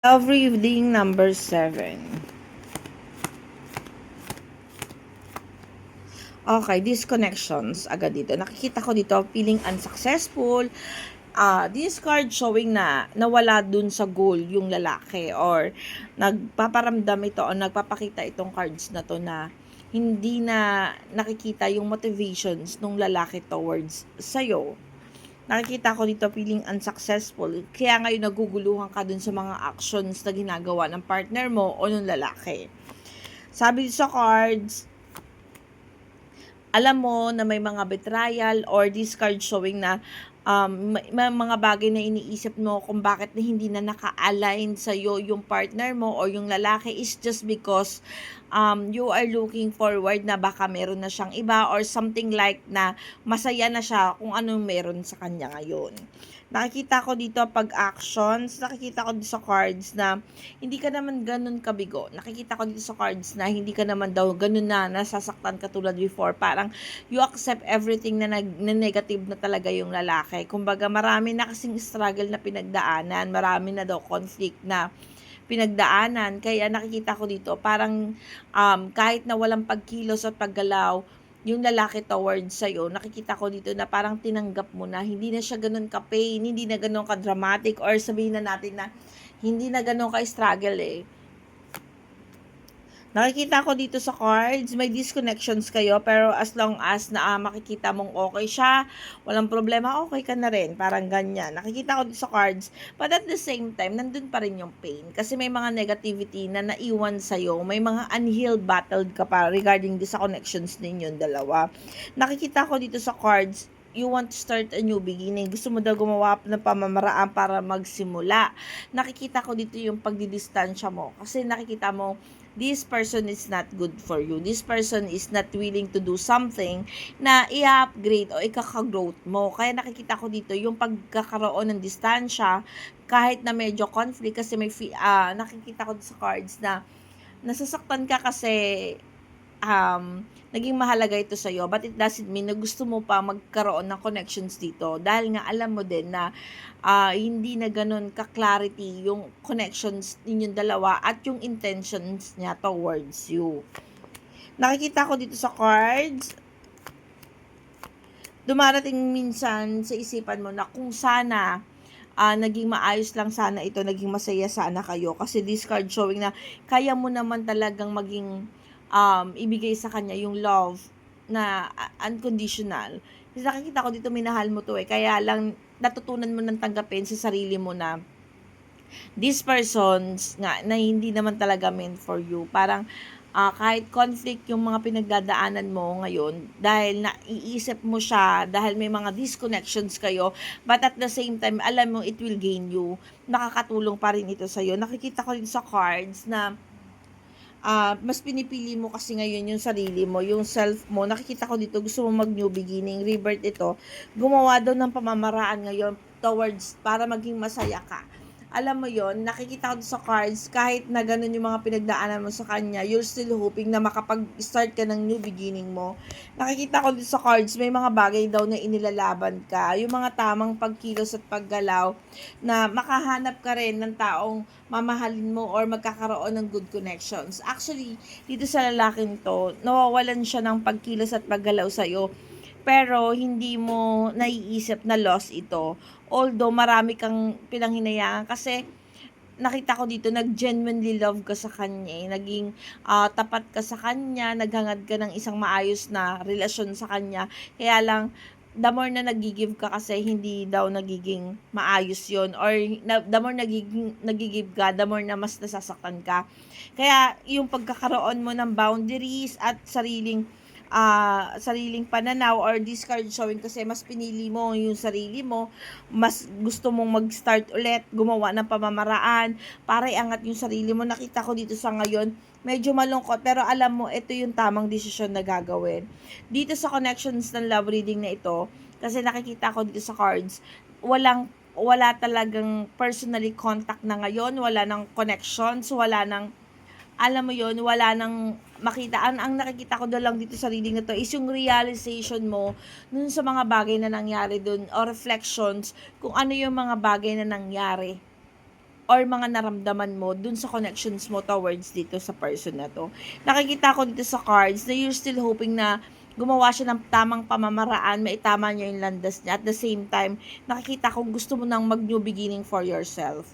Love reading number 7. Okay, disconnections agad dito. Nakikita ko dito, feeling unsuccessful. This card showing na nawala dun sa goal yung lalaki or nagpaparamdam ito o nagpapakita itong cards na to na hindi na nakikita yung motivations ng lalaki towards sa'yo. Nakikita ko dito feeling unsuccessful. Kaya ngayon naguguluhan ka dun sa mga actions na ginagawa ng partner mo o ng lalaki. Sabi sa cards, alam mo na may mga betrayal or this card showing na may mga bagay na iniisip mo kung bakit na hindi na naka-align sa'yo yung partner mo or yung lalaki is just because you are looking forward na baka meron na siyang iba or something like na masaya na siya kung anong meron sa kanya ngayon. Nakikita ko dito pag actions, nakikita ko dito sa cards na hindi ka naman ganun kabigo. Nakikita ko dito sa cards na hindi ka naman daw ganun na nasasaktan katulad before. Parang you accept everything na negative na talaga yung lalaki. Kumbaga marami na kasing struggle na pinagdaanan, marami na daw conflict na pinagdaanan. Kaya nakikita ko dito parang kahit na walang pagkilos at paggalaw yung lalaki towards sa'yo, nakikita ko dito na parang tinanggap mo na, hindi na siya ganun ka-pain, hindi na ganun ka-dramatic, or sabihin na natin na hindi na ganun ka-struggle eh. Nakikita ko dito sa cards, may disconnections kayo, pero as long as na makikita mong okay siya, walang problema, okay ka na rin. Parang ganyan. Nakikita ko dito sa cards, but at the same time, nandun pa rin yung pain. Kasi may mga negativity na naiwan sa'yo, may mga unhealed battled ka pa regarding sa connections ninyong dalawa. Nakikita ko dito sa cards, you want to start a new beginning. Gusto mo daw gumawa ng pamamaraan para magsimula. Nakikita ko dito yung pagdidistansya mo. Kasi nakikita mo, this person is not good for you. This person is not willing to do something na i-upgrade o ikaka-growth mo. Kaya nakikita ko dito yung pagkakaroon ng distansya kahit na medyo conflict kasi nakikita ko sa cards na nasasaktan ka kasi naging mahalaga ito sa'yo, but it doesn't mean na gusto mo pa magkaroon ng connections dito dahil nga alam mo din na hindi na ganun ka-clarity yung connections ninyong dalawa at yung intentions niya towards you. Nakikita ko dito sa cards, dumarating minsan sa isipan mo na kung sana naging maayos lang sana ito, naging masaya sana kayo. Kasi this card showing na kaya mo naman talagang maging ibigay sa kanya yung love na unconditional. Kasi nakikita ko dito, minahal mo to eh. Kaya lang natutunan mo nang tanggapin sa sarili mo na these persons nga na hindi naman talaga meant for you. Parang kahit conflict yung mga pinagdadaanan mo ngayon, dahil naiisip mo siya, dahil may mga disconnections kayo, but at the same time, alam mo, it will gain you. Nakakatulong pa rin ito sa'yo. Nakikita ko rin sa cards na mas pinipili mo kasi ngayon yung sarili mo, yung self mo. Nakikita ko dito, gusto mo mag new beginning, rebirth ito. Gumawa daw ng pamamaraan ngayon towards para maging masaya ka. Alam mo yon, nakikita ko sa cards, kahit na ganun yung mga pinagdaanan mo sa kanya, you're still hoping na makapag-start ka ng new beginning mo. Nakikita ko sa cards, may mga bagay daw na inilalaban ka, yung mga tamang pagkilos at paggalaw, na makahanap ka rin ng taong mamahalin mo or magkakaroon ng good connections. Actually, dito sa lalaking to, nawawalan siya ng pagkilos at paggalaw sa'yo, pero hindi mo naiisip na loss ito. Although marami kang pinanghinayangan kasi nakita ko dito nag-genuinely love ka sa kanya, naging tapat ka sa kanya, naghangad ka ng isang maayos na relasyon sa kanya. Kaya lang the more na nagigive ka kasi hindi daw nagiging maayos yon, or the more nagigive ka, the more na mas nasasaktan ka. Kaya yung pagkakaroon mo ng boundaries at sariling pananaw or discard showing kasi mas pinili mo yung sarili mo, mas gusto mong mag-start ulit, gumawa ng pamamaraan para iangat yung sarili mo. Nakita ko dito sa ngayon, medyo malungkot, pero alam mo, ito yung tamang desisyon na gagawin. Dito sa connections ng love reading na ito, kasi nakikita ko dito sa cards, wala talagang personally contact na ngayon, wala nang connections, wala nang alam mo yon, wala nang makita. Ang nakikita ko lang dito sa reading na to is yung realization mo dun sa mga bagay na nangyari dun, o reflections kung ano yung mga bagay na nangyari or mga naramdaman mo dun sa connections mo towards dito sa person na 'to. Nakikita ko dito sa cards na you're still hoping na gumawa siya ng tamang pamamaraan, maitama niya yung landas niya. At the same time, nakikita ko gusto mo ng mag-new beginning for yourself.